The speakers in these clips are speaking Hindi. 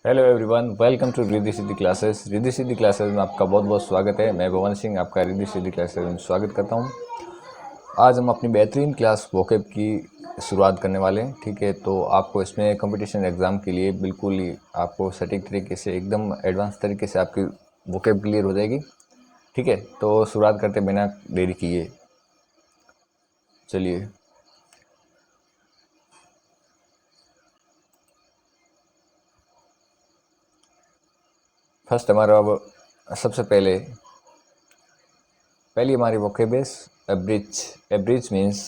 Hello everyone, welcome to Riddhi Siddhi classes. Riddhi Siddhi classes में आपका बहुत बहुत स्वागत है। मैं भवन सिंह आपका रिद्धि सिद्धि क्लासेस में स्वागत करता हूं। आज हम अपनी बेहतरीन क्लास वोकेब की शुरुआत करने वाले हैं। ठीक है, तो आपको इसमें कंपटीशन एग्ज़ाम के लिए बिल्कुल ही आपको सटीक तरीके से एकदम एडवांस तरीके से आपकी वोकेब क्लियर हो जाएगी। ठीक है, तो शुरुआत करते बिना देरी किए चलिए। फर्स्ट हमारा अब सबसे पहली हमारी वोकेब है एब्रिज। एब्रिज मीन्स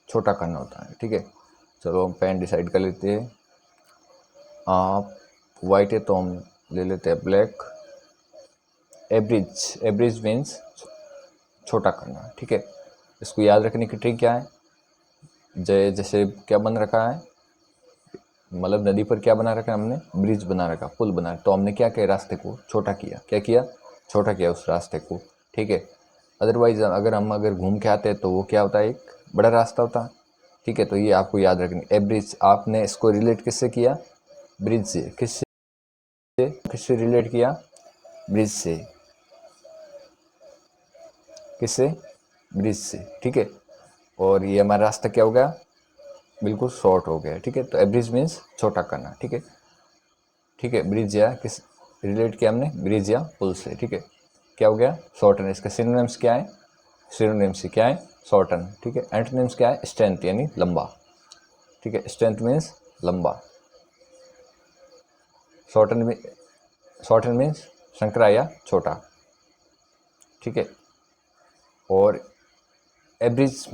छोटा करना होता है। ठीक है, चलो हम पेन डिसाइड कर लेते हैं। आप वाइट है तो हम ले लेते हैं ब्लैक। एब्रिज, एब्रिज मीन्स छोटा करना। ठीक है, इसको याद रखने की ट्रिक क्या है? जैसे क्या बन रखा है, मतलब नदी पर क्या बना रखा है हमने? ब्रिज बना रखा, पुल बना रखा। तो हमने क्या किया? रास्ते को छोटा किया। क्या किया? छोटा किया उस रास्ते को। ठीक है, अदरवाइज अगर घूम के आते हैं तो वो क्या होता है? एक बड़ा रास्ता होता है। ठीक है, तो ये आपको याद रखनी। एब्रिज आपने इसको रिलेट किससे किया? ब्रिज से। किससे रिलेट किया? ब्रिज से। किससे? ब्रिज से। ठीक है, और ये हमारा रास्ता क्या हो गया? बिल्कुल शॉर्ट हो गया। ठीक है, तो एब्रिज मीन्स छोटा करना। ठीक है, ठीक है, ब्रिज या किस रिलेट किया हमने? ब्रिज या पुल से। ठीक है, क्या हो गया? शॉर्टन। इसका सिनोनिम्स क्या है? सिनोनिम्स क्या है? शॉर्टन। ठीक है, एंटोनिम्स क्या है? स्ट्रेंथ यानी लंबा। ठीक है, स्ट्रेंथ मीन्स लंबा। शॉर्टन शॉर्टन मीन्स संकरा या छोटा। ठीक है, और एवरेज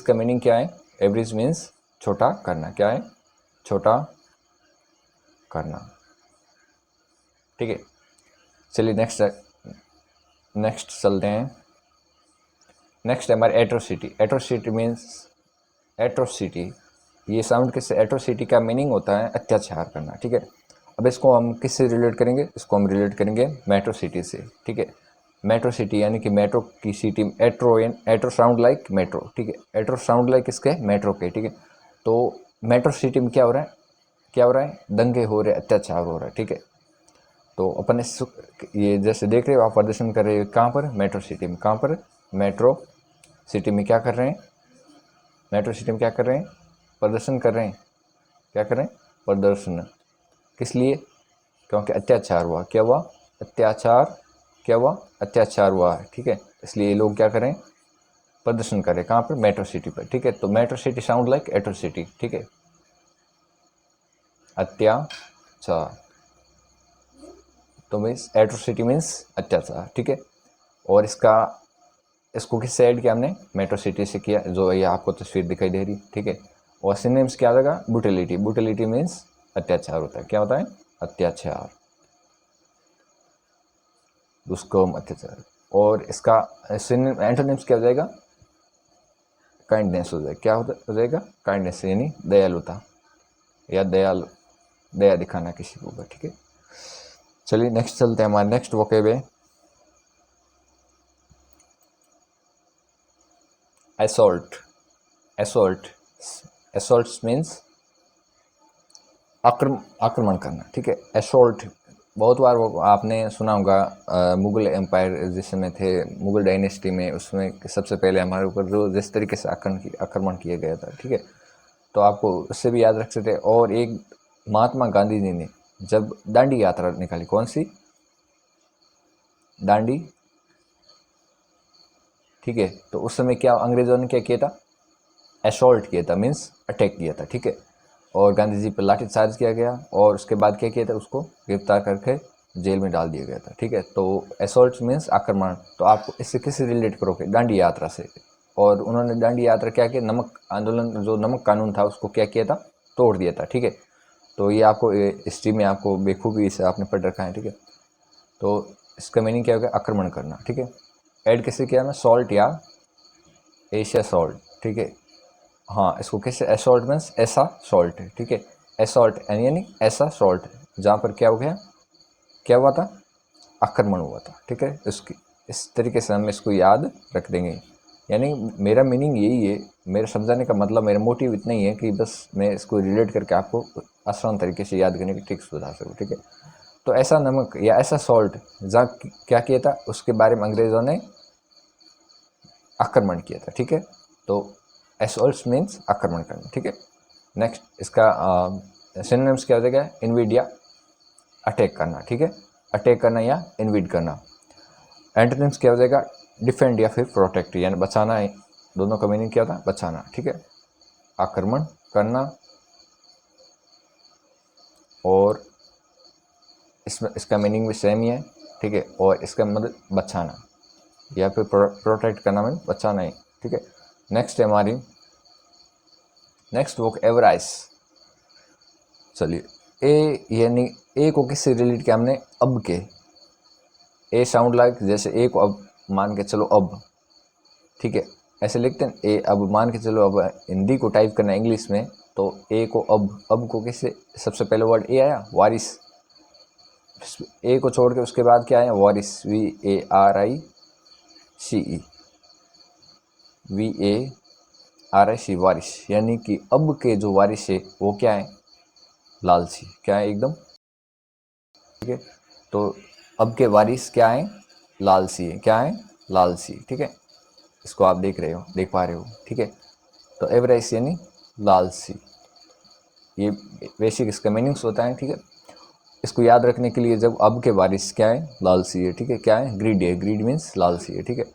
का मीनिंग क्या है? एवरेज मीन्स छोटा करना। क्या है? छोटा करना। ठीक है, चलिए नेक्स्ट चलते हैं। नेक्स्ट है हमारे एट्रोसिटी। एट्रोसिटी मीन्स एट्रोसिटी, ये साउंड किससे? एट्रोसिटी का मीनिंग होता है अत्याचार करना। ठीक है, अब इसको हम किससे रिलेट करेंगे? इसको हम रिलेट करेंगे मेट्रो सिटी से। ठीक है, मेट्रो सिटी यानी कि मेट्रो की सिटी। एट्रो साउंड लाइक मेट्रो। ठीक है, एट्रो साउंड लाइक इसके? मेट्रो के। ठीक है, तो मेट्रो सिटी में क्या हो रहा है? क्या हो रहा है? दंगे हो रहे, अत्याचार हो रहा है। ठीक है, तो अपन ये जैसे देख रहे हो आप, प्रदर्शन कर रहे हो कहाँ पर? मेट्रो सिटी में। कहाँ पर? मेट्रो सिटी में क्या कर रहे हैं? मेट्रो सिटी में क्या कर रहे हैं? प्रदर्शन कर रहे हैं। क्या कर रहे हैं? प्रदर्शन। किस लिए? क्योंकि अत्याचार हुआ। क्या हुआ? अत्याचार। क्या हुआ? अत्याचार हुआ है। ठीक है, इसलिए ये लोग क्या करें? प्रदर्शन करें। कहाँ पर? मेट्रो सिटी पर। ठीक है, तो metro city sound like atrocity. ठीक है, अत्याचार। तो मीन्स एट्रोसिटी मीन्स अत्याचार। ठीक है, और इसको किससे ऐड किया हमने? मेट्रो सिटी से किया, जो ये आपको तस्वीर दिखाई दे रही। ठीक है, और सिनोनिम्स क्या होगा? ब्रूटलिटी। ब्रूटलिटी मीन्स अत्याचार होता है। क्या होता है? अत्याचार, दुष्कर्म, अत्याचार। और इसका एंटोनिम्स क्या हो जाएगा? काइंडनेस हो जाएगा। क्या हो जाएगा? काइंडनेस यानी दयालुता या दया दिखाना किसी के ऊपर। ठीक है, चलिए नेक्स्ट चलते हैं। हमारा नेक्स्ट वोकेब है असॉल्ट। असॉल्ट, असॉल्ट मीन्स आक्रमण करना। ठीक है, असॉल्ट बहुत बार वो आपने सुना होगा। मुगल एम्पायर जिस समय थे, मुगल डायनेस्टी में, उसमें सबसे पहले हमारे ऊपर जो जिस तरीके से आक्रमण किया गया था। ठीक है, तो आपको उससे भी याद रख सकते हैं। और एक महात्मा गांधी जी ने जब दांडी यात्रा निकाली, कौन सी? दांडी। ठीक है, तो उस समय क्या अंग्रेजों ने क्या किया था? असॉल्ट किया था, मीन्स अटैक किया था। ठीक है, और गांधी जी पर लाठी चार्ज किया गया, और उसके बाद क्या किया था? उसको गिरफ्तार करके जेल में डाल दिया गया था। ठीक है, तो असॉल्ट मीन्स आक्रमण। तो आप इससे किससे रिलेट करोगे? दांडी यात्रा से। और उन्होंने दांडी यात्रा क्या किया? नमक आंदोलन, जो नमक कानून था उसको क्या किया था? तोड़ दिया था। ठीक है, तो ये आपको हिस्ट्री में आपको बेखूबी से आपने पढ़ रखा है। ठीक है, तो इसका मीनिंग क्या हो गया? आक्रमण करना। ठीक है, ऐड किससे किया? मैं सॉल्ट या एशिया सॉल्ट। ठीक है, हाँ, इसको कैसे? असॉल्ट मीन्स ऐसा सॉल्ट है। ठीक है, असॉल्ट यानी ऐसा सॉल्ट, जहाँ पर क्या हो गया? क्या हुआ था? आक्रमण हुआ था। ठीक है, इसकी इस तरीके से हम इसको याद रख देंगे। यानी मेरा मीनिंग यही है, मेरे समझाने का मतलब, मेरा मोटिव इतना ही है कि बस मैं इसको रिलेट करके आपको आसान तरीके से याद करने की ट्रिक्स बता सकूँ, ठीक है। तो ऐसा नमक या ऐसा सॉल्ट जहाँ क्या किया था, उसके बारे में अंग्रेज़ों ने आक्रमण किया था, ठीक है। तो असॉल्ट मीन्स आक्रमण करना, ठीक है। नेक्स्ट इसका सिनोनिम्स क्या हो जाएगा, इन्वेड या अटैक करना, ठीक है। अटैक करना या इन्वेड करना। एंटोनिम्स क्या हो जाएगा, डिफेंड या फिर प्रोटेक्ट, यानी बचाना है। दोनों का मीनिंग क्या होता है, बचाना, ठीक है। आक्रमण करना और इसका मीनिंग भी सेम ही है, ठीक है। और इसका मतलब बचाना या फिर प्रोटेक्ट करना में बचाना ही, ठीक है। नेक्स्ट है हमारी नेक्स्ट वोकैबुलरीज। चलिए, ए यानी ए को किससे रिलेट किया हमने, अब के। ए साउंड लाइक, जैसे ए को अब मान के चलो अब, ठीक है, ऐसे लिखते हैं ए अब, मान के चलो अब हिंदी को टाइप करना इंग्लिश में, तो ए को अब को किससे, सबसे पहले वर्ड ए आया, वारिस। ए को छोड़ के उसके बाद क्या आया, वारिस, VARICE, VARIC, वारिस। यानी कि अब के जो वारिस है वो क्या है, लालची, क्या है एकदम, ठीक है। तो अब के वारिस क्या है, लालची है, क्या है, लालची, ठीक है। इसको आप देख पा रहे हो, ठीक है। तो एवरेज यानी लालची, ये बेसिक इसका मीनिंग्स होता है, ठीक है। इसको याद रखने के लिए, जब अब के वारिस क्या है, लालची है, ठीक है। क्या है, ग्रीड है, ग्रीड मीन्स लालची है, ठीक है।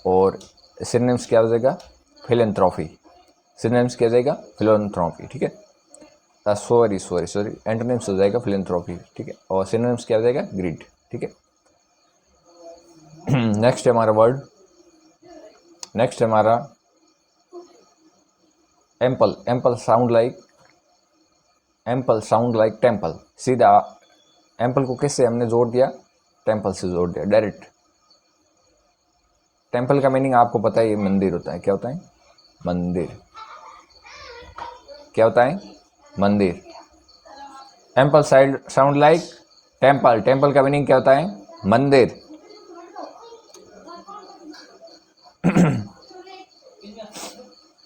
और सिनोनिम्स क्या हो जाएगा, फिलैंथ्रोपी। सिनोनिम्स क्या हो जाएगा, फिलैंथ्रोपी, ठीक है। सॉरी, एंटोनिम्स हो जाएगा फिलैंथ्रोपी, ठीक है। और सिनोनिम्स क्या हो जाएगा, ग्रीड, ठीक है। नेक्स्ट है हमारा वर्ड, नेक्स्ट है हमारा ample. Ample sound like temple. सीधा एम्पल को किससे हमने जोड़ दिया, टेम्पल से जोड़ दिया डायरेक्ट। टेम्पल का मीनिंग आपको पता है, ये मंदिर होता है। क्या होता है, मंदिर। क्या होता है, मंदिर। Ample sound like temple. Temple का मीनिंग क्या होता है, मंदिर।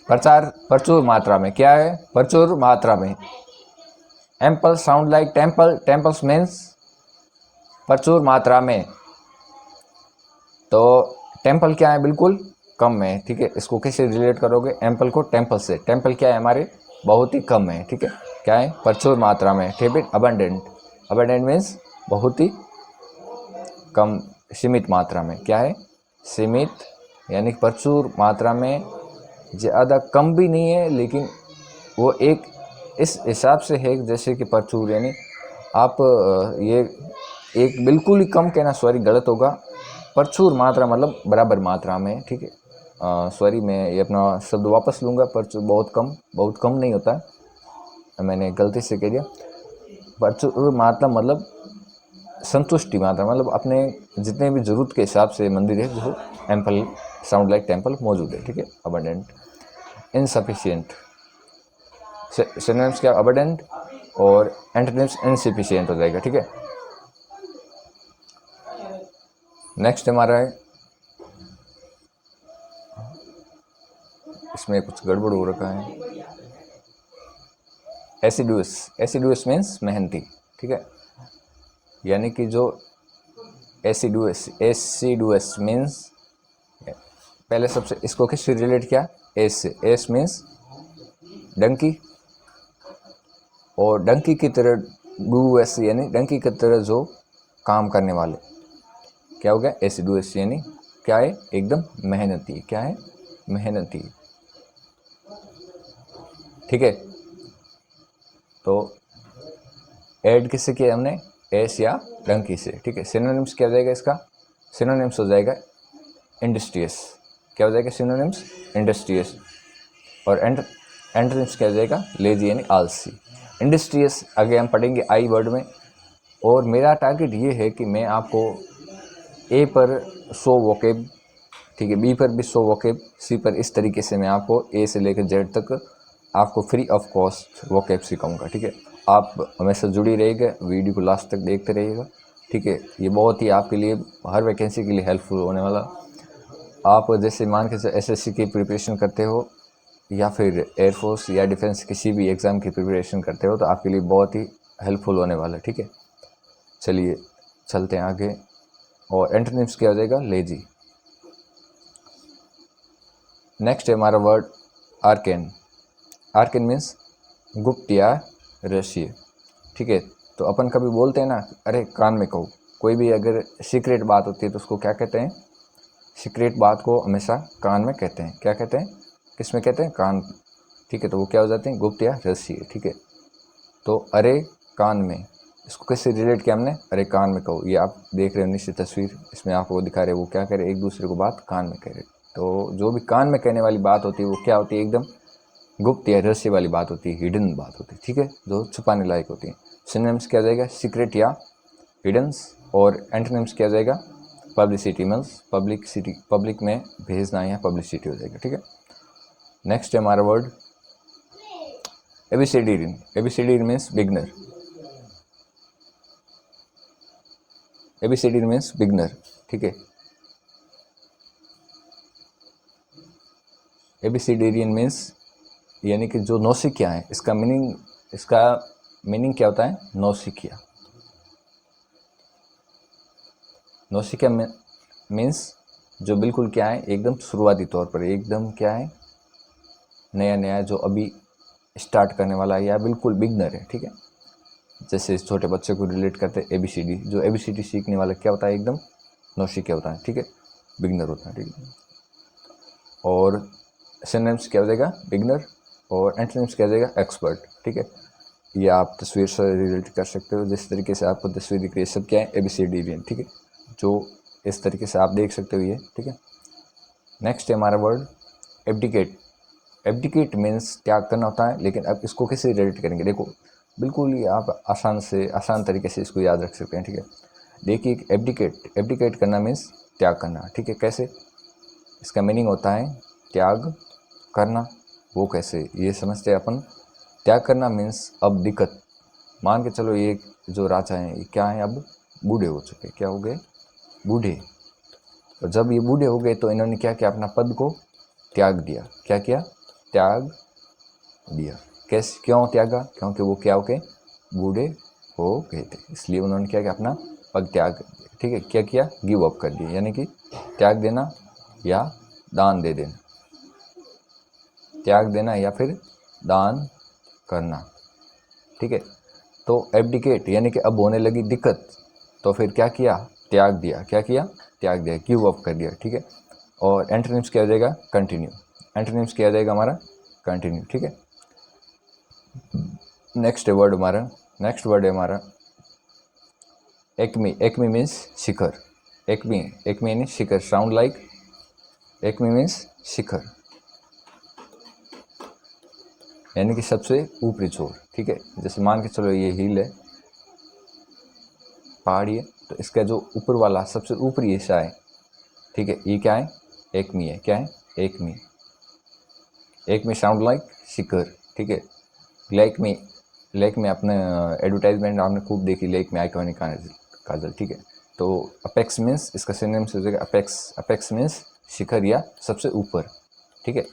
प्रचुर मात्रा में, क्या है, प्रचुर मात्रा में। Ample sound like temple, temples means प्रचुर मात्रा में। तो टेम्पल क्या है, बिल्कुल कम है, ठीक है। इसको कैसे रिलेट करोगे, एम्पल को टेम्पल से। टेम्पल क्या है, हमारे बहुत ही कम है, ठीक है। क्या है, प्रचुर मात्रा में, ठीक है। अबंडेंट, अबंडेंट मीन्स बहुत ही कम, सीमित मात्रा में। क्या है, सीमित, यानी प्रचुर मात्रा में, ज़्यादा कम भी नहीं है, लेकिन वो एक इस हिसाब से है जैसे कि प्रचुर, यानी आप ये एक बिल्कुल ही कम कहना, सॉरी गलत होगा। प्रचुर मात्रा मतलब बराबर मात्रा में, ठीक है। सॉरी, मैं ये अपना शब्द वापस लूँगा। प्रचुर बहुत कम नहीं होता है, मैंने गलती से कह दिया। प्रचुर मात्रा मतलब संतुष्टि मात्रा, मतलब अपने जितने भी ज़रूरत के हिसाब से मंदिर है जो एम्पल साउंड लाइक टेम्पल मौजूद है, ठीक है। Abundant, insufficient. सिनोनिम्स क्या, अबंडेंट और एंटोनिम्स इनसफिशिएंट हो जाएगा, ठीक है। नेक्स्ट हमारा है, इसमें कुछ गड़बड़ हो रखा है, एसिडुअस। एसिडुअस मीन्स मेहनती, ठीक है। यानी कि जो एसिडुअस मीन्स, पहले सबसे इसको किससे रिलेट किया, एस से। एस मीन्स डंकी, और डंकी की तरह डूएस, यानी डंकी की तरह जो काम करने वाले। क्या हो गया, एसिडुअस, यानी क्या है, एकदम मेहनती। क्या है, मेहनती, ठीक है। तो ऐड किससे किया हमने, एस या डंकी से, ठीक है। सिनोनिम्स क्या हो जाएगा इसका, सिनोनिम्स हो जाएगा इंडस्ट्रियस। क्या हो जाएगा, सिनोनिम्स इंडस्ट्रियस। और एंटोनिम्स क्या हो जाएगा, लेजी यानी आलसी। इंडस्ट्रियस आगे हम पढ़ेंगे आई वर्ड में। और मेरा टारगेट ये है कि मैं आपको ए पर 100 वोकेब, ठीक है, बी पर भी 100 वोकेब, सी पर इस तरीके से मैं आपको ए से लेकर जेड तक आपको फ्री ऑफ कॉस्ट वोकेब सिखाऊंगा, ठीक है। आप हमेशा जुड़ी रहिएगा, वीडियो को लास्ट तक देखते रहिएगा, ठीक है। ये बहुत ही आपके लिए हर वैकेंसी के लिए हेल्पफुल होने वाला। आप जैसे मान के एसएससी की प्रिपरेशन करते हो या फिर एयरफोर्स या डिफेंस किसी भी एग्ज़ाम की प्रिपरेशन करते हो तो आपके लिए बहुत ही हेल्पफुल होने वाला है, ठीक है। चलिए चलते हैं आगे। और एंटोनिम्स क्या हो जाएगा, लेजी। नेक्स्ट है हमारा वर्ड आर्केन। आर्केन मीन्स गुप्त या रहस्य, ठीक है। तो अपन कभी बोलते हैं ना, अरे कान में कहो, कोई भी अगर सीक्रेट बात होती है तो उसको क्या कहते हैं, सीक्रेट बात को हमेशा कान में कहते हैं। क्या कहते हैं, किस में कहते हैं, कान, ठीक है। तो वो क्या हो जाते हैं, गुप्त या रहस्य, ठीक है। तो अरे कान में, इसको कैसे रिलेट किया हमने, अरे कान में कहो। ये आप देख रहे हो नीचे तस्वीर, इसमें आपको दिखा रहे वो क्या कह रहे, एक दूसरे को बात कान में कह रहे। तो जो भी कान में कहने वाली बात होती है वो क्या होती है, एकदम गुप्त या रहस्य वाली बात होती है, हिडन बात होती है, ठीक है, जो छुपाने लायक होती है। सिनोनिम्स क्या जाएगा, सीक्रेट या हिडन्स। और एंटोनिम्स क्या जाएगा, पब्लिसिटी मीन्स पब्लिसिटी, पब्लिक में भेजना या पब्लिसिटी हो जाएगा, ठीक है। नेक्स्ट है हमारा word abecedarian. Abecedarian means beginner. Abecedarian means beginner, ठीक है। एबीसीडीरियन मीन्स यानी कि जो नौसिखिया है, इसका मीनिंग क्या होता है, नौसिखिया। नौसिखिया मीन्स जो बिल्कुल क्या है, एकदम शुरुआती तौर पर, एकदम क्या है, नया नया, जो अभी स्टार्ट करने वाला है या बिल्कुल बिगनर है, ठीक है। जैसे इस छोटे बच्चे को रिलेट करते हैं एबीसीडी, जो एबीसीडी सीखने वाला क्या होता है, एकदम नौसिखिया होता है, ठीक है, बिगनर होता है, ठीक है। और सिनोनिम्स क्या हो जाएगा, बिगनर। और एंटोनिम्स क्या हो जाएगा, एक्सपर्ट, ठीक है। ये आप तस्वीर से रिलेट कर सकते हो, जिस तरीके से आपको तस्वीर दिख रही है, सब क्या है, एबीसीडीरियन, ठीक है, जो इस तरीके से आप देख सकते हो ये, ठीक है। नेक्स्ट है हमारा वर्ड एब्डिकेट। एब्डिकेट मीन्स त्याग करना होता है, लेकिन अब इसको कैसे रिलेट करेंगे, देखो बिल्कुल ही आप आसान तरीके से इसको याद रख सकते हैं, ठीक है। देखिए एब्डिकेट करना मीन्स त्याग करना, ठीक है। कैसे, इसका मीनिंग होता है त्याग करना। वो कैसे, ये समझते हैं अपन। त्याग करना मीन्स अब दिक्कत, मान के चलो ये जो राजा हैं, ये क्या है, अब बूढ़े हो चुके, क्या हो गए, बूढ़े। और जब ये बूढ़े हो गए तो इन्होंने क्या किया, अपना पद को त्याग दिया। क्या किया, त्याग दिया। कैसे, क्यों त्यागा, क्योंकि वो क्या हो गए, बूढ़े हो गए थे, इसलिए उन्होंने क्या किया, अपना पद त्याग दिया, ठीक है। क्या किया, गिव अप कर दिया, यानी कि त्याग देना या दान दे देना, त्याग देना या फिर दान करना, ठीक है। तो एब्डिकेट यानी कि अब होने लगी दिक्कत, तो फिर क्या किया, त्याग दिया। क्या किया, त्याग दिया, गिव अप कर दिया, ठीक है। और एंटोनिम्स क्या हो जाएगा, कंटिन्यू। एंटोनिम्स क्या हो जाएगा हमारा, कंटिन्यू, ठीक है। नेक्स्ट वर्ड है हमारा एक्मी। एक्मी मीन्स शिखर। एक्मी, एक्मी यानी शिखर, साउंड लाइक, एक्मी मीन्स शिखर, यानी कि सबसे ऊपरी छोर, ठीक है। जैसे मान के चलो ये हिल है, पहाड़ी है, तो इसका जो ऊपर वाला सबसे ऊपरी हिस्सा है, ठीक है, ये क्या है, एक्मी है। क्या है, एक्मी। एक्मी साउंड लाइक शिखर, ठीक है। लेक में अपने एडवर्टाइजमेंट आपने खूब देखी, लेक में आइकॉनिक काजल, ठीक है। तो अपेक्स मीन्स, इसका सिनोनिम हो जाएगा अपेक्स। अपेक्स मीन्स शिखर या सबसे ऊपर, ठीक है।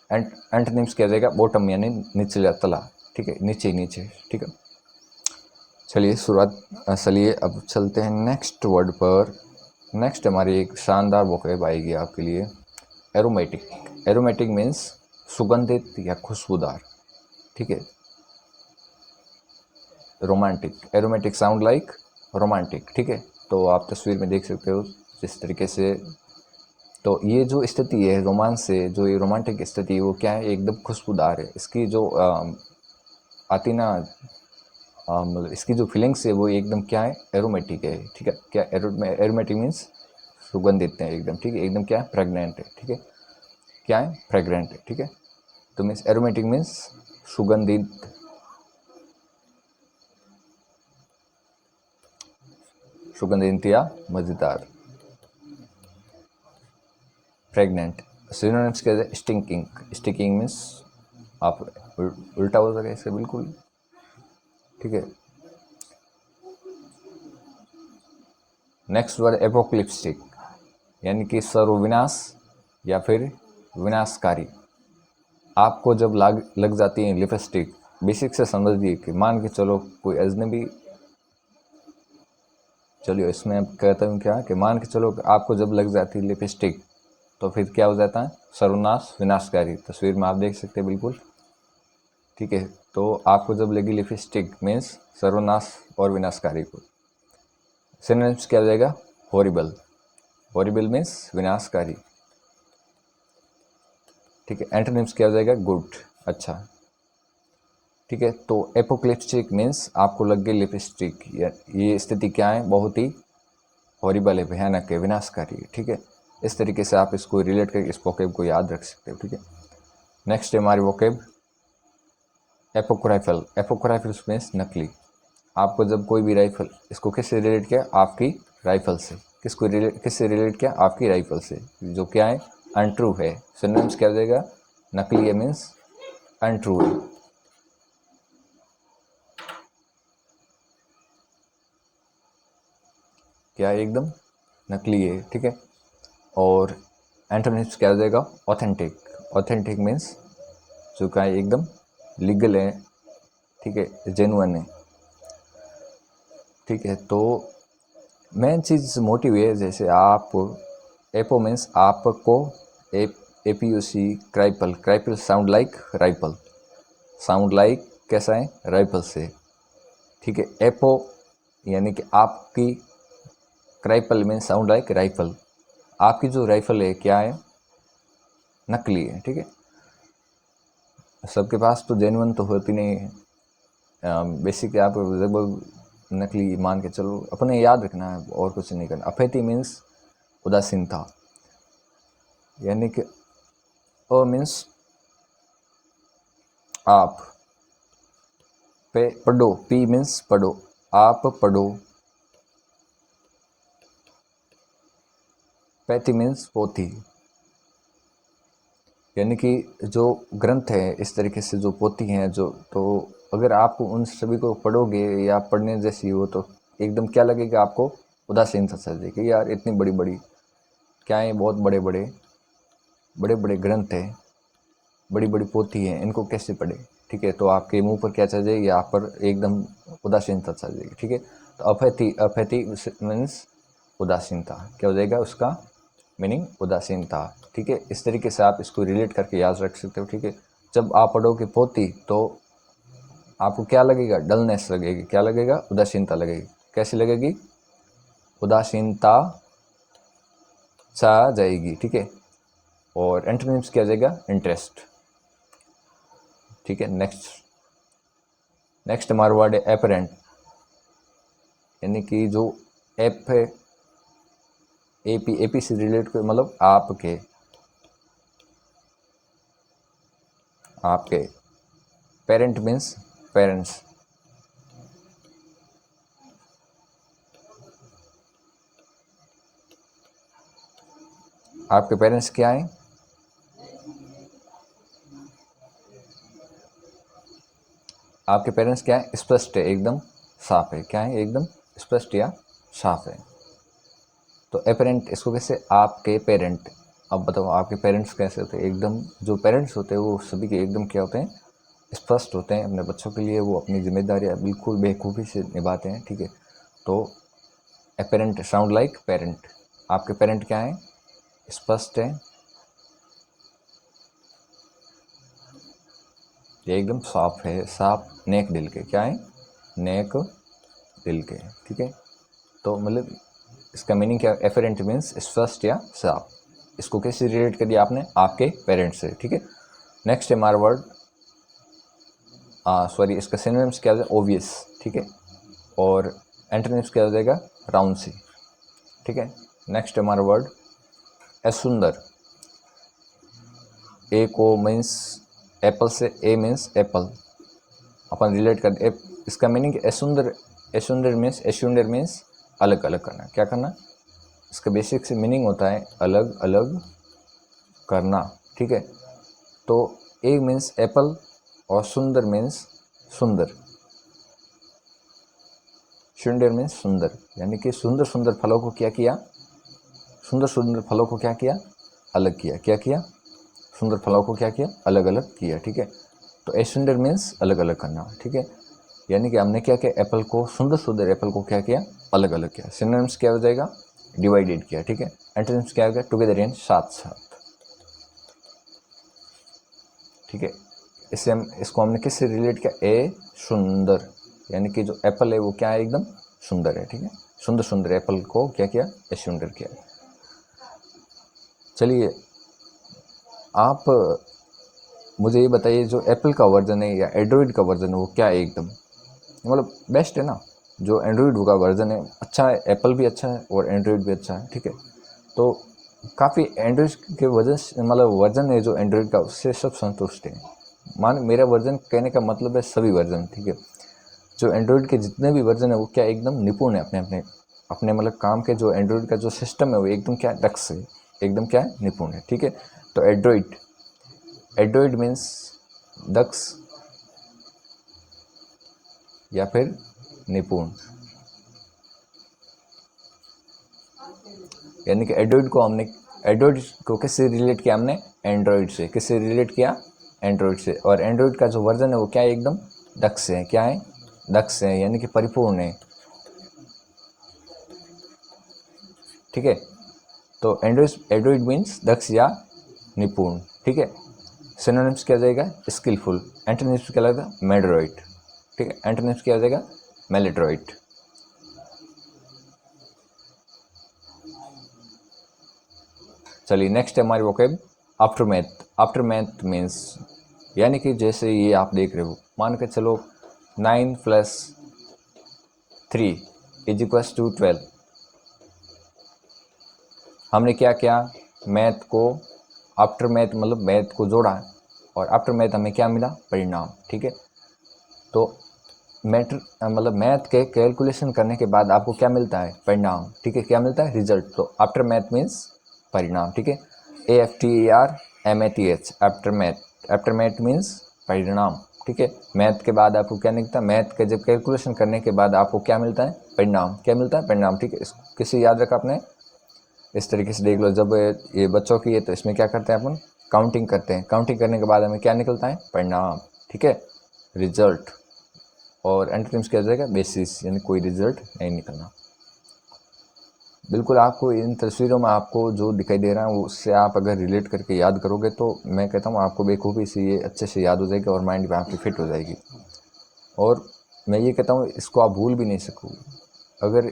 एंटोनिम्स क्या जाएगा, बॉटम यानी निचला तला, ठीक है, नीचे नीचे, ठीक है। चलिए अब चलते हैं नेक्स्ट वर्ड पर। नेक्स्ट हमारी एक शानदार वोकैब आएगी आपके लिए, एरोमेटिक। एरोमेटिक मीन्स सुगंधित या खुशबूदार, ठीक है। Romantic, aromatic sound like romantic, ठीक है। तो आप तस्वीर में देख सकते हो जिस तरीके से, तो ये जो स्थिति है रोमांस से, जो ये रोमांटिक स्थिति है वो क्या है, एकदम खुशबूदार है। इसकी जो आती ना, मतलब इसकी जो फीलिंग्स है वो एकदम क्या है, एरोमेटिक है, ठीक है। क्या एरोमेटिक मीन्स सुगंधित है एकदम, ठीक है, एकदम क्या है, प्रेग्नेंट है, ठीक है। क्या है, फ्रेग्रेंट है, ठीक है। तो मीन्स एरोमेटिक मीन्स सुगंधित, सुगंधित या मज़ेदार। प्रेग्नेंट सिनोनिम्स क्या है, स्टिंकिंग। स्टिंकिंग मीन्स आप उल्टा हो सके इससे बिल्कुल, ठीक है। नेक्स्ट वर्ड एपोक्लिप्टिक, यानी कि सर्वविनाश या फिर विनाशकारी। आपको जब लग जाती है लिपस्टिक, बेसिक से समझिए कि मान के चलो कोई अजनबी, चलिए इसमें अब कहता हूँ क्या कि मान के चलो आपको जब लग जाती है लिपस्टिक तो फिर क्या हो जाता है, सर्वनाश विनाशकारी। तस्वीर में आप देख सकते हैं बिल्कुल, ठीक है। तो आपको जब लगी लिपस्टिक मीन्स सर्वनाश और विनाशकारी को। सिनोनिम्स क्या हो जाएगा, हॉरिबल, हॉरिबल मीन्स विनाशकारी, ठीक है। एंटोनिम्स क्या हो जाएगा, गुड, अच्छा, ठीक है। तो एपोक्लिप्टिक मीन्स आपको लग गई लिपस्टिक, ये स्थिति क्या है, बहुत ही हॉरिबल है, भयानक है, विनाशकारी है, ठीक है। इस तरीके से आप इसको रिलेट करके इस वोकेब को याद रख सकते हो, ठीक है। नेक्स्ट है हमारी वोकेब एपोक्राइफल। एपोक्राइफल मीन्स नकली। आपको जब कोई भी राइफल, इसको किससे रिलेट किया, आपकी राइफल से। किससे रिलेट किया, आपकी राइफल से, जो क्या है, अनट्रू है। सिनोनिम्स क्या हो जाएगा, नकली है मीन्स अनट्रू है, क्या है, एकदम नकली है, ठीक है। और एंटोनिम्स क्या हो जाएगा, ऑथेंटिक। ऑथेंटिक मीन्स जो क्या है, एकदम लीगल है, ठीक है, जेन्युइन है, ठीक है। तो मेन चीज़ मोटिव है, जैसे आप एपो मीन्स आपको, APOC cripple, cripple sound like rifle, sound like कैसा है, राइफल से, ठीक है। एपो यानी कि आपकी, क्राइपल मीन्स साउंड लाइक राइफल, आपकी जो राइफल है क्या है, नकली है, ठीक है। सबके पास तो जेन्युइन तो होती नहीं है, बेसिकली आप जब नकली मान के चलो, अपने याद रखना है और कुछ नहीं करना। अफेती मीन्स उदासीनता, यानी कि अ मीन्स आप, पे पढ़ो, पी मीन्स पढ़ो, आप पढ़ो, पैथी मीन्स पोथी, यानी कि जो ग्रंथ है, इस तरीके से जो पोथी हैं जो, तो अगर आप उन सभी को पढ़ोगे या पढ़ने जैसी हो तो एकदम क्या लगेगा आपको, उदासीनता सा कि यार इतनी बड़ी बड़ी क्या है, बहुत बड़े बड़े बड़े बड़े ग्रंथ हैं, बड़ी बड़ी पोथी हैं, इनको कैसे पढ़े, ठीक है। तो आपके मुंह पर क्या चल जाएगी, आप पर एकदम उदासीनता चल जाएगी, ठीक है। तो अफेती मीन्स उदासीनता, क्या हो जाएगा उसका मीनिंग, उदासीनता, ठीक है। इस तरीके से आप इसको रिलेट करके याद रख सकते हो, ठीक है। जब आप पढ़ोगे पोथी तो आपको क्या लगेगा, डलनेस लगेगी, क्या लगेगा, उदासीनता लगेगी, कैसी लगेगी, उदासीनता सा जाएगी, ठीक है। और एंटोनिम्स क्या जाएगा, इंटरेस्ट, ठीक है। नेक्स्ट हमारा वर्ड है एपरेंट, यानी कि जो एप है, एपी से रिलेट कर, मतलब आपके पेरेंट मीन्स पेरेंट्स, आपके पेरेंट्स क्या हैं, आपके पेरेंट्स क्या है, स्पष्ट है, एकदम साफ है, क्या है, एकदम स्पष्ट या साफ है। तो अपेरेंट इसको कैसे, आपके पेरेंट। अब बताओ आपके पेरेंट्स कैसे होते हैं, एकदम जो पेरेंट्स होते हैं वो सभी के एकदम क्या होते हैं, स्पष्ट होते हैं, अपने बच्चों के लिए वो अपनी जिम्मेदारियां बिल्कुल बेखूबी से निभाते हैं, ठीक है। तो अपेरेंट साउंड लाइक पेरेंट, आपके पेरेंट क्या है, स्पष्ट है, ये एकदम साफ है, साफ नेक दिल के, क्या है, नेक दिल के, ठीक है। तो मतलब इसका मीनिंग क्या, एफरेंट मीन्स स्पष्ट या साफ। इसको कैसे रिलेट कर दिया आपने, आपके पेरेंट्स से, ठीक है। नेक्स्ट है हमारा वर्ड, सॉरी, इसका सिनोनिम्स क्या हो जाएगा, ओवियस, ठीक है। और एंटोनिम्स क्या हो जाएगा, राउंड सी, ठीक है। नेक्स्ट है हमारा वर्ड सुंदर। ए को मीन्स एप्पल से, ए मीन्स एप्पल, अपन रिलेट कर, इसका मीनिंग असुंदर, असुंदर मीन्स अलग अलग करना, क्या करना, इसका बेसिक से मीनिंग होता है अलग अलग करना, ठीक है। तो ए मीन्स एप्पल और सुंदर मीन्स सुंदर, सुंदर मीन्स सुंदर, यानी कि सुंदर सुंदर फलों को क्या किया, सुंदर सुंदर फलों को क्या किया, अलग किया। क्या किया? सुंदर फलों को क्या किया? अलग अलग किया। ठीक है, तो एशुंडर मीन्स अलग अलग करना। ठीक है, यानी कि हमने क्या किया? एप्पल को, सुंदर सुंदर एप्पल को क्या किया? अलग अलग किया। सिनोनिम्स क्या हो जाएगा? डिवाइडेड किया। ठीक है, एंटोनिम्स क्या हो गया? टुगेदर यानी साथ साथ। ठीक है, इससे हम इसको हमने किससे रिलेट किया? ए सुंदर, यानी कि जो एप्पल है वो क्या है? एकदम सुंदर है। ठीक है, सुंदर सुंदर एप्पल को क्या किया? ए सुंदर किया। चलिए आप मुझे ये बताइए, जो एप्पल का वर्जन है या एंड्रॉइड का वर्जन है वो क्या है? एकदम मतलब बेस्ट है ना। जो एंड्रॉइड का वर्जन है अच्छा है, एप्पल भी अच्छा है और एंड्रॉइड भी अच्छा है। ठीक है, तो काफ़ी एंड्रॉइड के वजह से, मतलब वर्जन है जो एंड्रॉइड का, उससे सब संतुष्ट हैं। मान मेरा वर्जन कहने का मतलब है सभी वर्जन। ठीक है, जो एंड्रॉइड के जितने भी वर्जन है वो क्या एकदम निपुण है अपने अपने अपने मतलब काम के। जो एंड्रॉइड का जो सिस्टम है वो एकदम क्या दक्ष है, एकदम क्या है? निपुण है। ठीक है, तो एंड्रॉइड, एंड्रॉइड मीन्स दक्ष या फिर निपुण, यानी कि एंड्रॉइड को हमने, एंड्रॉइड को किससे रिलेट किया? हमने एंड्रॉइड से। किससे रिलेट किया? एंड्रॉइड से। और एंड्रॉइड का जो वर्जन है वो क्या है? एकदम दक्ष है। क्या है? दक्ष है, यानी कि परिपूर्ण है। ठीक है, तो एंड्रॉइड मीन्स दक्ष या निपुण। ठीक है, सिनोनिम्स क्या जाएगा? स्किलफुल। एंटोनिम्स क्या लगेगा? मेडरॉइड। ठीक है, एंटोनिम्स क्या हो जाएगा? मेलेड्रॉइड। चलिए नेक्स्ट है हमारी वोकेब आफ्टरमैथ। आफ्टरमैथ मीन्स, यानी कि जैसे ये आप देख रहे हो, मान के चलो 9 + 3 = 12। हमने क्या किया? मैथ को, आफ्टर मैथ मतलब मैथ को जोड़ा, और आफ्टर मैथ हमें क्या मिला? परिणाम। ठीक है, तो मैथ मतलब मैथ के कैलकुलेशन करने के बाद आपको क्या मिलता है? परिणाम। ठीक है, क्या मिलता है? रिजल्ट। तो आफ्टर मैथ मीन्स परिणाम। ठीक है, AFTERMATH, after math. After math means परिणाम। ठीक है, मैथ के बाद आपको क्या निकलता है? मैथ के जब कैलकुलेशन करने के बाद आपको क्या मिलता है? परिणाम। क्या मिलता है? परिणाम। ठीक है, इसको किसे याद रखा आपने? इस तरीके से देख लो, जब ये बच्चों की है तो इसमें क्या करते हैं अपन? काउंटिंग करते हैं। काउंटिंग करने के बाद हमें क्या निकलता है? परिणाम। ठीक है, रिजल्ट। और एंटोनिम्स क्या हो जाएगा? बेसिस, यानी कोई रिजल्ट नहीं निकलना। बिल्कुल आपको इन तस्वीरों में आपको जो दिखाई दे रहा है उससे आप अगर रिलेट करके याद करोगे तो मैं कहता हूँ आपको बेखूबी से ये अच्छे से याद हो जाएगी और माइंड में आपकी फिट हो जाएगी। और मैं ये कहता हूँ इसको आप भूल भी नहीं सकोगे। अगर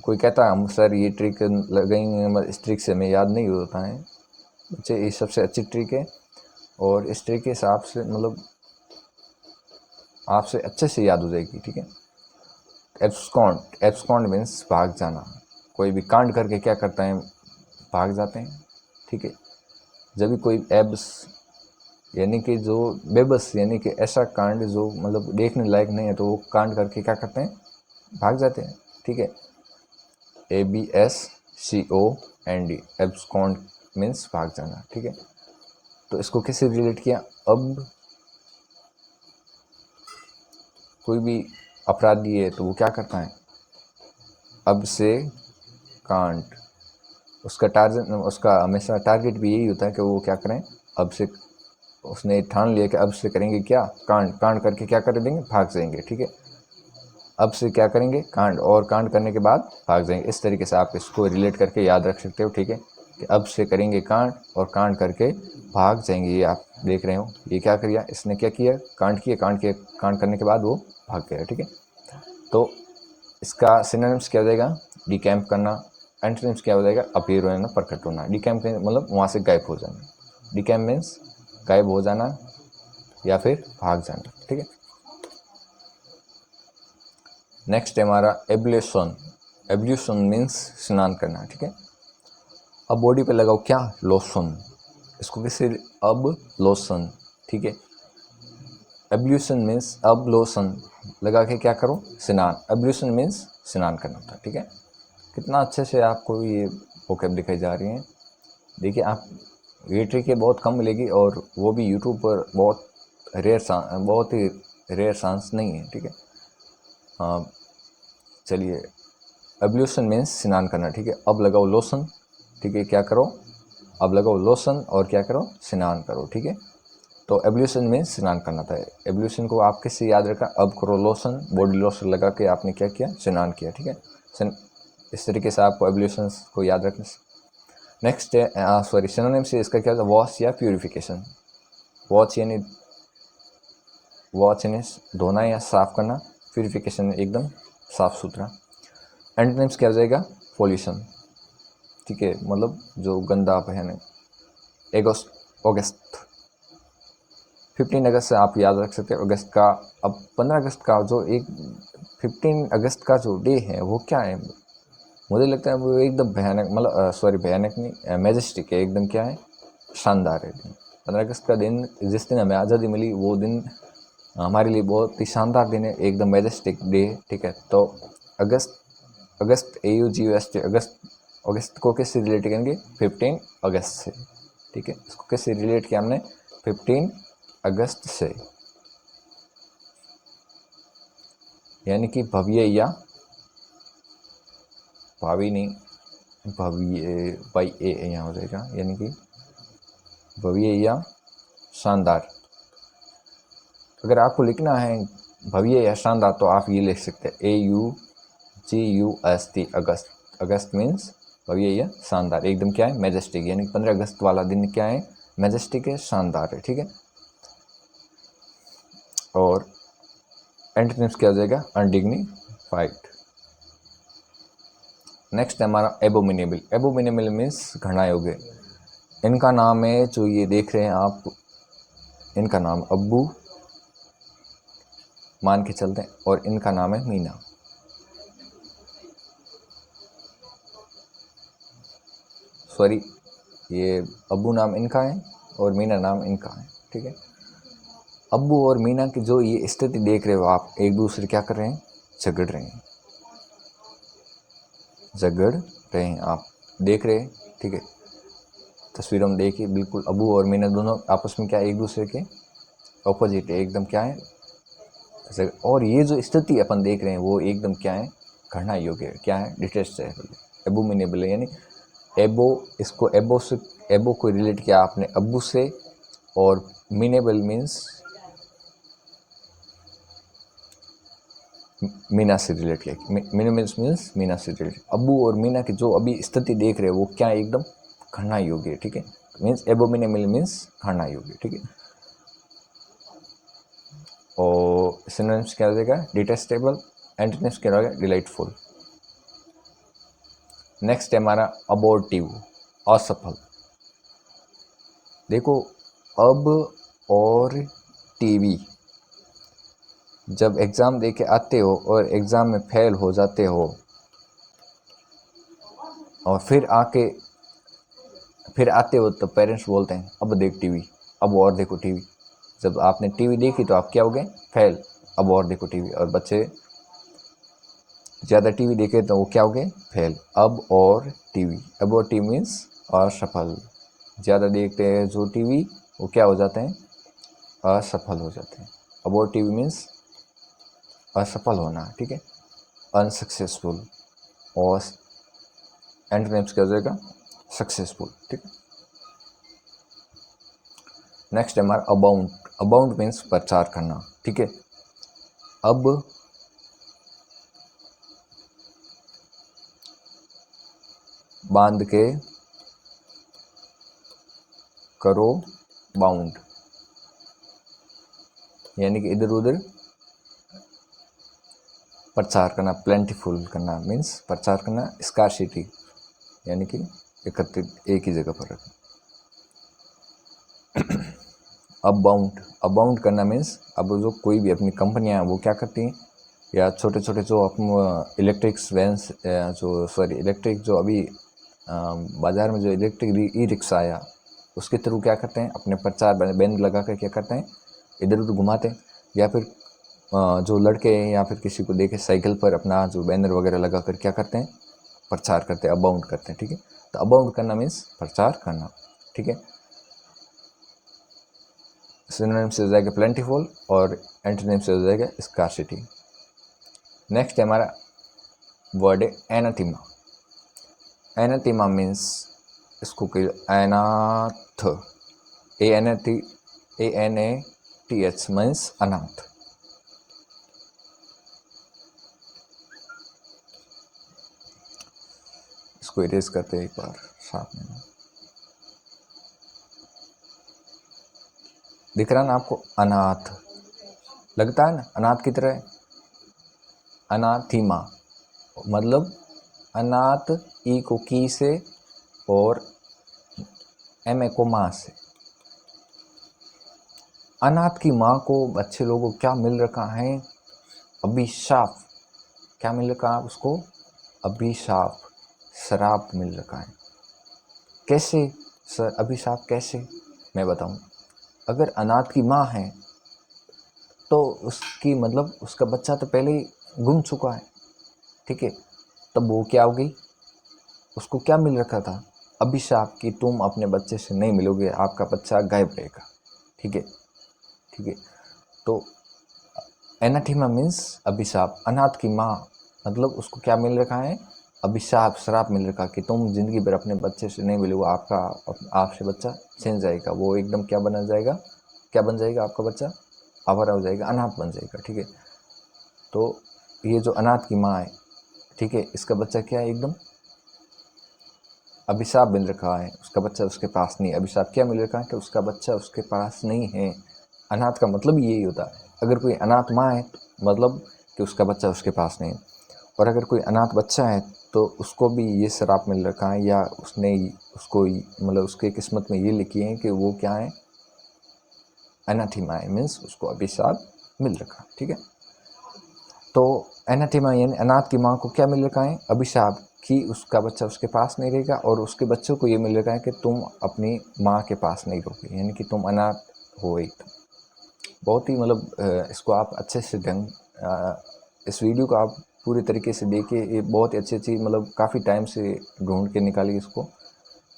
कोई कहता है हम सर ये ट्रिक लगाएंगे, इस ट्रिक से हमें याद नहीं होता है, बच्चे ये सबसे अच्छी ट्रिक है और इस तरीके से आपसे मतलब आपसे अच्छे से याद हो जाएगी। ठीक है, एब्सकॉन्ड। एब्सकॉन्ड मीन्स भाग जाना। कोई भी कांड करके क्या करते हैं? भाग जाते हैं। ठीक है, जब भी कोई एब्स यानी कि जो बेबस, यानी कि ऐसा कांड जो मतलब देखने लायक नहीं है, तो वो कांड करके क्या करते हैं? भाग जाते हैं। ठीक है, ABSCOND, एब्सकॉन्ड मीन्स भाग जाना। ठीक है, तो इसको किससे रिलेट किया? अब कोई भी अपराधी है तो वो क्या करता है? अब से कांड। उसका टारगेट, उसका हमेशा टारगेट भी यही होता है कि वो क्या करें? अब से, उसने ठान लिया कि अब से करेंगे क्या? कांड। कांड करके क्या कर देंगे? भाग जाएंगे। ठीक है, अब से क्या करेंगे? कांड, और कांड करने के बाद भाग जाएंगे। इस तरीके से आप इसको रिलेट करके याद रख सकते हो। ठीक है, कि अब से करेंगे कांड और कांड करके भाग जाएंगे। ये आप देख रहे हो, ये क्या किया? इसने क्या किया? कांड किया। कांड किया, कांड करने के बाद वो भाग गया। ठीक है, तो इसका सिनोनिम्स क्या हो जाएगा? डिकैम्प करना। एंटोनिम्स क्या हो जाएगा? अपीयर होना, प्रकट होना। डिकैम्प मतलब वहाँ से गायब हो जाना। डिकैम्प मीन्स गायब हो जाना या फिर भाग जाना। ठीक है, नेक्स्ट है हमारा एब्ल्यूशन। एब्ल्यूशन मीन्स स्नान करना। ठीक है, अब बॉडी पे लगाओ क्या? लोशन। इसको किससे? अब लोशन। ठीक है, एब्ल्यूशन मीन्स अब लोशन लगा के क्या करो? स्नान। एब्ल्यूशन मीन्स स्नान करना था। ठीक है, कितना अच्छे से आपको ये वोकैब दिखाई जा रही है। देखिए आप, ये ट्रिक बहुत कम मिलेगी और वो भी यूट्यूब पर बहुत बहुत ही रेयर चांस नहीं है। ठीक है, हाँ चलिए, एब्ल्यूशन मीन्स स्नान करना। ठीक है, अब लगाओ लोशन। ठीक है, क्या करो? अब लगाओ लोशन और क्या करो, स्नान करो, ठीक है। तो एब्ल्यूशन में स्नान करना था। एब्ल्यूशन को आप किससे याद रखा, अब करो लोशन, बॉडी लोशन लगा के आपने क्या किया, स्नान किया, ठीक है। इस तरीके से आपको एब्ल्यूशन को याद रखना। नेक्स्ट है सॉरी सिनोनिम से इसका क्या होता है, वॉश या प्यूरिफिकेशन। वॉश यानी धोना या साफ करना, प्यूरिफिकेशन एकदम साफ सुथरा। एंटोनिम्स क्या हो जाएगा, पोल्यूशन, ठीक है, मतलब जो गंदा भयानक। अगस्त 15 अगस्त से आप याद रख सकते हैं अगस्त का। अब 15 अगस्त का जो एक 15 अगस्त का जो डे है वो क्या है, मुझे लगता है वो एकदम भयानक, मतलब सॉरी भयानक नहीं, मैजेस्टिक है एकदम, क्या है, शानदार है दिन। 15 अगस्त का दिन, जिस दिन हमें आज़ादी मिली, वो दिन हमारे लिए बहुत ही शानदार दिन है, एकदम मैजेस्टिक डे, ठीक है। तो अगस्त AUGUST अगस्त को किससे रिलेट करेंगे, 15 अगस्त से, ठीक है। इसको किससे रिलेट किया हमने, 15 अगस्त से, यानी कि भव्य या भावी नहीं, भव्य बाई ए यहाँ हो जाएगा, यानी कि भव्य या शानदार। अगर आपको लिखना है भव्य या शानदार तो आप ये लिख सकते हैं AUGUST अगस्त। अगस्त मीन्स भव्य या शानदार, एकदम क्या है, मैजेस्टिक, यानी 15 अगस्त वाला दिन क्या है, मैजेस्टिक है, शानदार है, ठीक है। और एंटोनिम्स क्या हो जाएगा, अनडिग्निफाइड। नेक्स्ट है हमारा एबोमिनेबल। एबोमिनेबल मीन्स घृणा योग्य। इनका नाम है, जो ये देख रहे हैं आप, इनका नाम अब्बू मान के चलते हैं, और इनका नाम है मीना। सॉरी, ये अब्बू नाम इनका है और मीना नाम इनका है, ठीक है। अब्बू और मीना की जो ये स्थिति देख रहे हो आप, एक दूसरे क्या कर रहे हैं, झगड़ रहे हैं, आप देख रहे हैं, ठीक है। तस्वीरों में देखिए, बिल्कुल अब्बू और मीना दोनों आपस में क्या, एक दूसरे के ऑपोजिट है, एकदम क्या है। और ये जो स्थिति अपन देख रहे हैं वो एकदम क्या है, घृणा योग्य है, क्या है, डिटेस्टेबल, एबोमिनेबल है, यानी एबो, इसको एबो को रिलेट किया आपने अब्बू से, और मीनेबल मीन्स मीना से रिलेट किया, मीनेबल मीन्स मीना से रिलेट। अब्बू और मीना की जो अभी स्थिति देख रहे हैं वो क्या है, एकदम घृणा योग्य है, ठीक है। मीन्स एबोमिनेबल मीन्स घृणा योग्य, ठीक है। और सिनोनिम्स क्या हो जाएगा, डिटेस्टेबल। एंटोनिम्स क्या होगा, डिलाइटफुल। नेक्स्ट है हमारा अबॉर्टिव, असफल। देखो, अब और टीवी, जब एग्ज़ाम दे के आते हो और एग्ज़ाम में फेल हो जाते हो, और फिर आते हो तो पेरेंट्स बोलते हैं अब देख टीवी, अब और देखो टीवी। जब आपने टीवी देखी तो आप क्या हो गए, फेल, अब और देखो टीवी। और बच्चे ज़्यादा टीवी देखे तो वो क्या हो गए, फेल। अब और टीवी, अब और टीवी मीन्स असफल। ज़्यादा देखते हैं जो टीवी, वो क्या हो जाते हैं, असफल हो जाते हैं। अब और टीवी मीन्स असफल होना, ठीक है, अनसक्सेसफुल। और एंटोनिम्स क्या हो जाएगा, सक्सेसफुल, ठीक है। नेक्स्ट है हमारा अबाउंड। अबाउंड मीन्स प्रचार करना, ठीक है। अब बांध के करो बाउंड, यानी कि इधर उधर प्रचार करना, प्लेंटीफुल करना मीन्स प्रचार करना, स्कार्सिटी यानी कि एकत्रित, एक ही जगह पर रखना। अबाउंड करना मीन्स, अब जो कोई भी अपनी कंपनियां वो क्या करती हैं, या छोटे छोटे जो अपन इलेक्ट्रिक्स वैन्स, इलेक्ट्रिक जो अभी बाज़ार में जो इलेक्ट्रिक ई रिक्शा आया, उसके थ्रू क्या करते हैं, अपने प्रचार बैनर लगा कर क्या करते हैं, इधर उधर घुमाते हैं। या फिर जो लड़के हैं या फिर किसी को देखे साइकिल पर अपना जो बैनर वगैरह लगा कर क्या करते हैं, प्रचार करते हैं, अबाउंड करते हैं, ठीक है। तो अबाउंड करना मीन्स प्रचार करना, ठीक है। सिनोनिम से हो जाएगा प्लेंटीफुल, और एंटोनिम से हो जाएगा स्कार्सिटी। नेक्स्ट है हमारा वर्ड है एनाथीमा। एनाथीमा मीन्स इसको कहियो अनाथ, ANATH मीन्स अनाथ। इसको इरेज करते हैं एक बार साथ में। दिख रहा ना आपको, अनाथ लगता है ना, अनाथ की तरह। अनाथिमा मतलब अनाथ, ई को की से और MA को माँ से। अनाथ की माँ को अच्छे लोगों को क्या मिल रखा है? अभिशाप। क्या मिल रखा है उसको? अभिशाप, श्राप मिल रखा है। कैसे सर अभिशाप कैसे? मैं बताऊं। अगर अनाथ की माँ है तो उसकी मतलब उसका बच्चा तो पहले ही गुम चुका है, ठीक है। तब वो क्या हो गई? उसको क्या मिल रखा था? अभिशाप, कि तुम अपने बच्चे से नहीं मिलोगे, आपका बच्चा गायब रहेगा, ठीक है, ठीक है। तो एनाथेमा मीन्स अभिशाप। अनाथ की माँ मतलब उसको क्या मिल रखा है? अभिशाप, श्राप मिल रखा कि तुम जिंदगी भर अपने बच्चे से नहीं मिलोगे, आपसे बच्चा छिन जाएगा। वो एकदम क्या बना जाएगा? क्या बन जाएगा आपका बच्चा? आवारा हो जाएगा, अनाथ बन जाएगा, ठीक है। तो ये जो अनाथ की माँ है, ठीक है, इसका बच्चा क्या है? एकदम अभिशाप मिल रखा है, उसका बच्चा उसके पास नहीं। अभिशाप क्या मिल रखा है? कि उसका बच्चा उसके पास नहीं है। अनाथ का मतलब यही होता है। अगर कोई अनाथ माँ है तो मतलब कि उसका बच्चा उसके पास नहीं है। और अगर कोई अनाथ बच्चा है तो उसको भी ये श्राप मिल रखा है, या उसने उसको मतलब उसके किस्मत में ये लिखी है कि वो क्या है? अनाथिमा है, मीन्स उसको अभिशाप मिल रखा है, ठीक है। तो एनाथेमा यानी अनाथ की माँ को क्या मिल रखा है? अभिशाप, कि उसका बच्चा उसके पास नहीं रहेगा। और उसके बच्चों को ये मिल रखा है कि तुम अपनी माँ के पास नहीं रहोगे, यानी कि तुम अनाथ हो एकदम। बहुत ही मतलब इसको आप अच्छे से इस वीडियो को आप पूरी तरीके से देखिए। ये बहुत ही अच्छी मतलब काफ़ी टाइम से ढूंढ के निकाली इसको।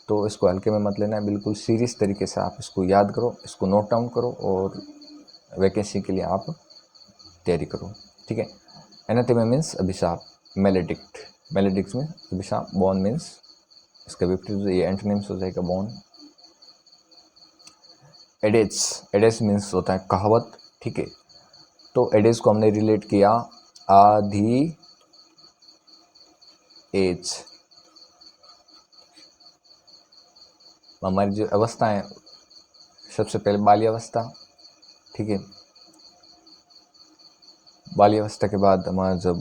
तो इसको हल्के में मत लेना है, बिल्कुल सीरियस तरीके से आप इसको याद करो, इसको नोट डाउन करो और वैकेंसी के लिए आप तैयारी करो, ठीक है। एनाथेमा मीन्स अभिशाप, मेलेडिक्ट, मेलेडिक्ट में अभिशाप। बॉन मीन्स इसका विपरीत ये एंटोनिम्स हो जाएगा बॉन। एडेज, एडेज मीन्स होता है कहावत, ठीक है। तो एडेज को हमने रिलेट किया आधी एज। हमारी जो अवस्था है, सबसे पहले बाल्यावस्था, ठीक है। बाल्यावस्था के बाद हमारा जब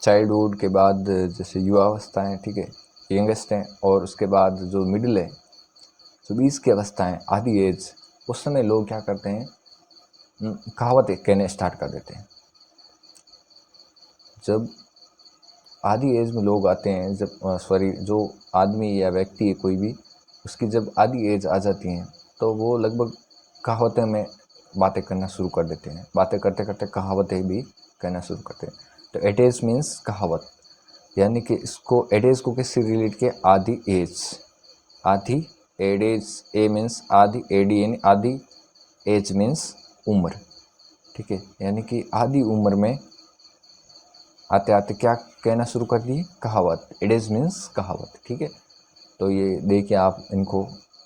चाइल्डहुड के बाद जैसे युवावस्था है, ठीक है, यंगेस्ट है। और उसके बाद जो मिडिल है, जो 20 की अवस्था है, आधी एज, उस समय लोग क्या करते हैं? कहावतें कहने स्टार्ट कर देते हैं। जब आधी एज में लोग आते हैं, जब जो आदमी या व्यक्ति है कोई भी, उसकी जब आधी एज आ जाती है तो वो लगभग कहावतें में बातें करना शुरू कर देते हैं। बातें करते करते कहावतें भी कहना शुरू करते हैं। तो एडेज मीन्स कहावत, यानी कि इसको एडेज को किससे रिलेट किया? आधी एज, आधी एडेज। ए मीन्स आधी, एडी यानी आधी, एज मीन्स उम्र, ठीक है। यानी कि आधी उम्र में आते आते क्या कहना शुरू कर दिए? कहावत। एडेज मीन्स कहावत, ठीक है। तो ये देखिए आप इनको,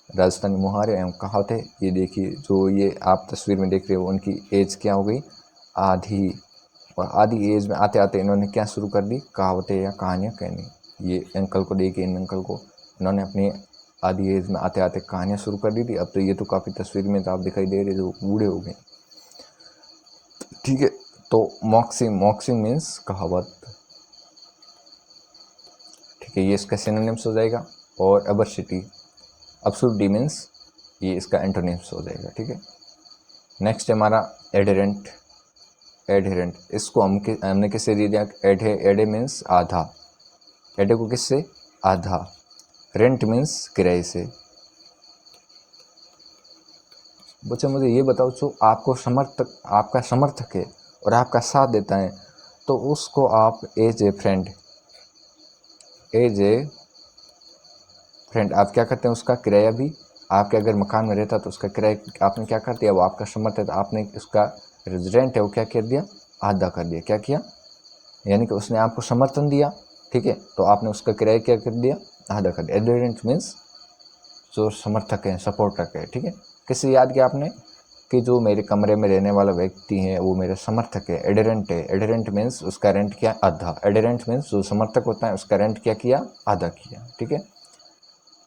राजस्थानी मुहावरे एवं कहावतें, ये देखिए जो ये आप तस्वीर में देख रहे हो उनकी एज क्या हो गई? आधी। और आधी एज में आते आते इन्होंने क्या शुरू कर दी? कहावतें या कहानियाँ कहनी। ये अंकल को देखिए, इन अंकल को, इन्होंने अपनी आधी एज में आते आते कहानियाँ शुरू कर दी थी। अब तो ये तो काफ़ी तस्वीर में तो आप दिखाई दे रहे जो बूढ़े हो गए, ठीक है। तो मॉक्सिम, मॉक्सिम मीन्स कहावत, ठीक है, ये इसका सिनोनिम्स हो जाएगा। और अबरसिटी, अब्सुर्डिटी मीन्स ये इसका एंटोनिम्स हो जाएगा, ठीक है। नेक्स्ट है हमारा एडहेरेंट, एडहेरेंट, इसको हमने किससे दे दिया? एडे, एडे मीन्स आधा, एडे को किससे? आधा। रेंट मीन्स किराए से। बच्चे मुझे ये बताओ, जो आपको समर्थक, आपका समर्थक है और आपका साथ देता है, तो उसको आप as a friend, as a friend आप क्या करते हैं? उसका किराया भी, आपके अगर मकान में रहता तो उसका किराया आपने क्या कर दिया? वो आपका समर्थक है तो आपने उसका रेजिडेंट है वो क्या कर दिया? आधा कर दिया। क्या किया? यानी कि उसने आपको समर्थन दिया, ठीक है, तो आपने उसका किराया क्या कर दिया? आधा कर दिया। एडहेरेंट मीन्स जो समर्थक है, सपोर्टर है, ठीक है। किससे याद किया आपने कि जो मेरे कमरे में रहने वाला व्यक्ति है वो मेरा समर्थक है, एडहेरेंट है। एडहेरेंट मीन्स उसका रेंट क्या, आधा। एडहेरेंट मीन्स जो समर्थक होता है उसका रेंट क्या किया, आधा किया, ठीक है,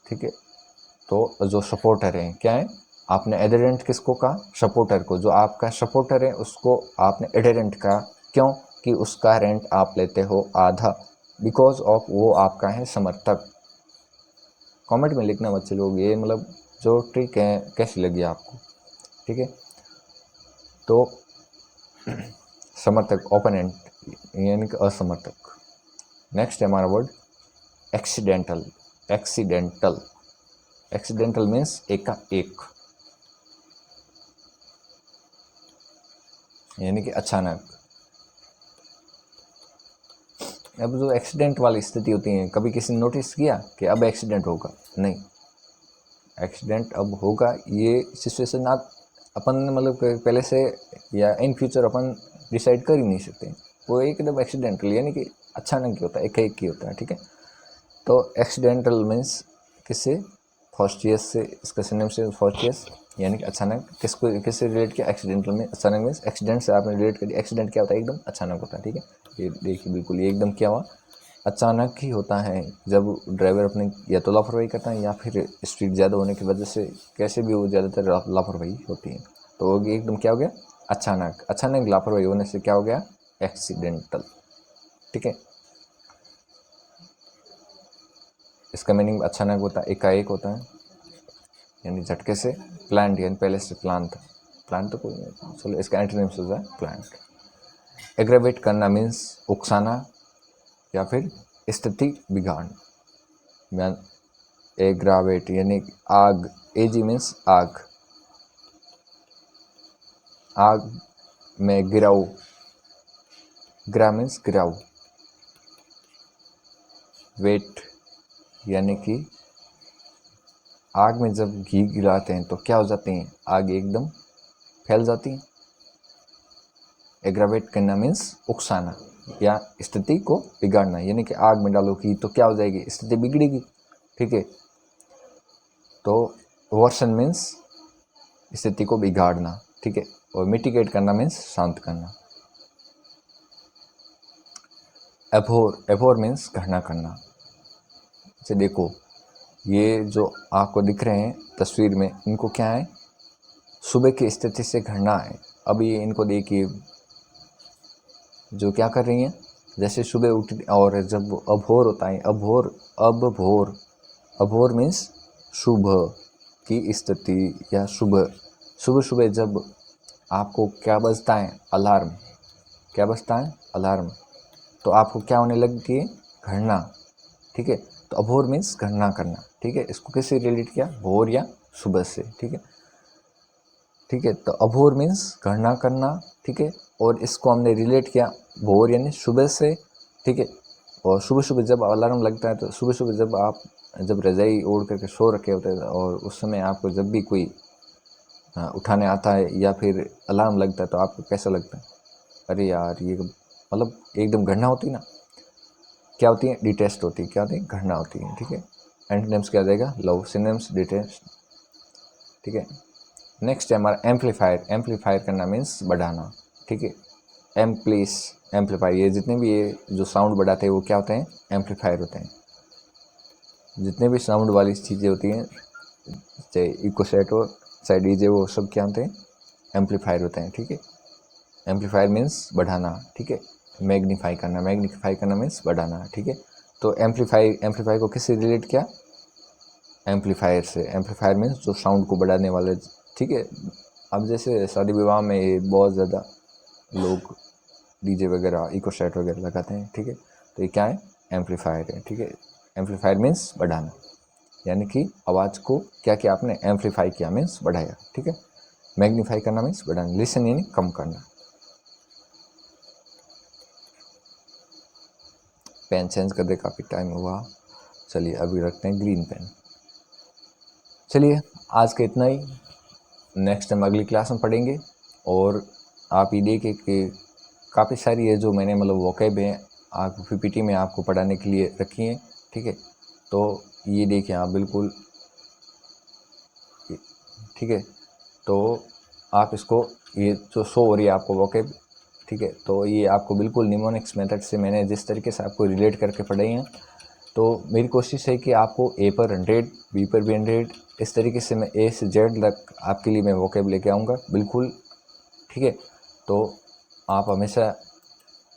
ठीक है। तो जो सपोर्टर है क्या है, आपने एडहेरेंट किसको कहा, सपोर्टर को। जो आपका सपोर्टर है उसको आपने एडहेरेंट कहा, क्यों कि उसका रेंट आप लेते हो आधा, बिकॉज ऑफ वो आपका है समर्थक। कमेंट में लिखना बच्चे लोग, ये मतलब जो ट्रिक है कैसी लगी आपको, ठीक है। तो समर्थक, ओपोनेंट यानी कि असमर्थक। नेक्स्ट है हमारा word accidental. Accidental, accidental means एका एक, यानी कि अचानक। अब जो एक्सीडेंट वाली स्थिति होती है, कभी किसी ने नोटिस किया कि अब एक्सीडेंट होगा, नहीं, एक्सीडेंट अब होगा ये सिचुएशन आप अपन मतलब पहले से या इन फ्यूचर अपन डिसाइड कर ही नहीं सकते। वो एकदम एक्सीडेंटल यानी कि अचानक ही होता है, एक ही होता है, ठीक है। तो एक्सीडेंटल मीन्स किससे, फॉस्टियस से, इसका सिनोनिम से फॉस्टियस, यानी कि अचानक। किससे रिलेट किया, एक्सीडेंटल में। अचानक मीन्स एक्सीडेंट से आपने रिलेट कर दिया। एक्सीडेंट क्या होता है, एकदम अचानक होता है, ठीक है। ये देखिए बिल्कुल ये एकदम क्या हुआ, अचानक ही होता है। जब ड्राइवर अपने या तो लापरवाही करता है या फिर स्पीड ज़्यादा होने की वजह से, कैसे भी वो ज़्यादातर लापरवाही होती है। तो ये एकदम क्या हो गया, अचानक। अचानक लापरवाही होने से क्या हो गया, एक्सीडेंटल, ठीक है। इसका मीनिंग अचानक होता है, एकाएक होता है, यानी झटके से। प्लांट यानी पहले से प्लान था, प्लान तो कोई नहीं, चलो इसका एंटोनिम्स हो जाए प्लांट। एग्रावेट करना मीन्स उकसाना या फिर स्थिति बिगाड़ना। एग्रावेट यानी आग, एजी मीन्स आग, आग में गिराऊ, ग्रा मीन्स गिराऊ। वेट यानी कि आग में जब घी गिराते हैं तो क्या हो जाते हैं, आग एकदम फैल जाती है। एग्रावेट करना मीन्स उकसाना या स्थिति को बिगाड़ना, यानी कि आग में डालो घी तो क्या हो जाएगी, स्थिति बिगड़ेगी, ठीक है। तो वर्सन मीन्स स्थिति को बिगाड़ना, ठीक है। और मिटिगेट करना मीन्स शांत करना। एभोर, एभोर मीन्स घृणा करना। जैसे देखो ये जो आपको दिख रहे हैं तस्वीर में, इनको क्या है, सुबह की स्थिति से घृणा है। अभी इनको देखिए जो क्या कर रही हैं, जैसे सुबह उठ, और जब अभोर होता है, अभोर, अब भोर, अभोर मीन्स सुबह की स्थिति या सुबह। सुबह सुबह जब आपको क्या बजता है, अलार्म, क्या बजता है, अलार्म, तो आपको क्या होने लगती है, घृणा, ठीक है। तो अभोर मीन्स घृणा करना, ठीक है। इसको किससे रिलेट किया, भोर या सुबह से, ठीक है, ठीक है। तो अभोर मीन्स घृणा करना, ठीक है। और इसको हमने रिलेट किया भोर यानी सुबह से, ठीक है। और सुबह सुबह जब अलार्म लगता है, तो सुबह सुबह जब आप जब रज़ाई ओढ़ करके सो रखे होते हैं और उस समय आपको जब भी कोई उठाने आता है या फिर अलार्म लगता है तो आपको कैसा लगता है, अरे यार ये मतलब एकदम घृणा होती है ना, क्या होती है, डिटेस्ट होती है, क्या होती है, घृणा होती है, ठीक है। एंटोनिम्स क्या आ जाएगा, लव, सिनोनिम्स डिटेस्ट, ठीक है। नेक्स्ट है हमारा एम्पलीफायर। एम्पलीफायर करना मीन्स बढ़ाना, ठीक है। एम्प्लीस, एम्पलीफायर, ये जितने भी ये जो साउंड बढ़ाते हैं वो क्या होते हैं, एम्पलीफायर होते हैं। जितने भी साउंड वाली चीज़ें होती हैं, चाहे इको सेट हो चाहे डीजे, वो सब क्या होते हैं, एम्पलीफायर होते हैं, ठीक है। एम्पलीफायर मीन्स बढ़ाना, ठीक है। मैग्नीफाई करना, मैग्नीफाई करना मीन्स बढ़ाना, ठीक है। तो एम्पलीफाई को किससे रिलेट किया, एम्पलीफायर से। एम्पलीफायर मीन्स जो साउंड को बढ़ाने वाले, ठीक है। अब जैसे शादी विवाह में बहुत ज़्यादा लोग डीजे वगैरह, इको सेट वगैरह लगाते हैं, ठीक है। तो ये क्या है, एम्पलीफायर है, ठीक है। एम्पलीफायर मीन्स बढ़ाना, यानी कि आवाज़ को क्या किया आपने, एम्पलीफाई किया मीन्स बढ़ाया, ठीक है। मैग्नीफाई करना मीन्स बढ़ाना, लिसन यानी कम करना। पेन चेंज कर दे, काफ़ी टाइम हुआ, चलिए अभी रखते हैं ग्रीन पेन। चलिए आज का इतना ही, नेक्स्ट टाइम अगली क्लास में पढ़ेंगे। और आप ये देखिए कि काफ़ी सारी है जो मैंने मतलब वोकैब है आप पीपीटी में आपको पढ़ाने के लिए रखी हैं, ठीक है। तो ये देखिए आप बिल्कुल, ठीक है। तो आप इसको, ये जो शो हो रही है आपको वोकेब, ठीक है, तो ये आपको बिल्कुल निमोनिक्स मेथड से मैंने जिस तरीके से आपको रिलेट करके पढ़ाई हैं, तो मेरी कोशिश है कि आपको ए पर 100, बी पर भी 100, इस तरीके से मैं ए से जेड तक आपके लिए मैं वोकेब लेके आऊँगा बिल्कुल, ठीक है। तो आप हमेशा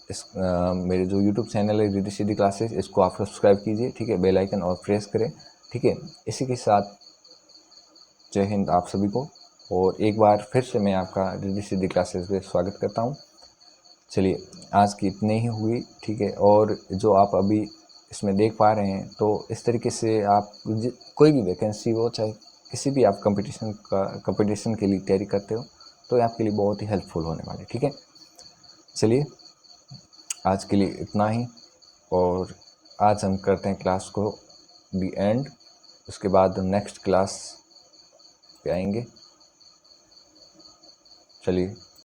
इस मेरे जो यूट्यूब चैनल है रिद्धि सिद्धि क्लासेस, इसको आप सब्सक्राइब कीजिए, ठीक है, बेल आइकन और प्रेस करें, ठीक है। इसी के साथ जय हिंद आप सभी को, और एक बार फिर से मैं आपका रिद्धि सिद्धि क्लासेस में स्वागत करता हूँ। चलिए आज की इतनी ही हुई, ठीक है। और जो आप अभी इसमें देख पा रहे हैं, तो इस तरीके से आप कोई भी वैकेंसी हो, चाहे किसी भी आप कंपटीशन के लिए तैयारी करते हो, तो ये आपके लिए बहुत ही हेल्पफुल होने वाले, ठीक है। चलिए आज के लिए इतना ही, और आज हम करते हैं क्लास को दी एंड, उसके बाद नेक्स्ट क्लास पे आएंगे। चलिए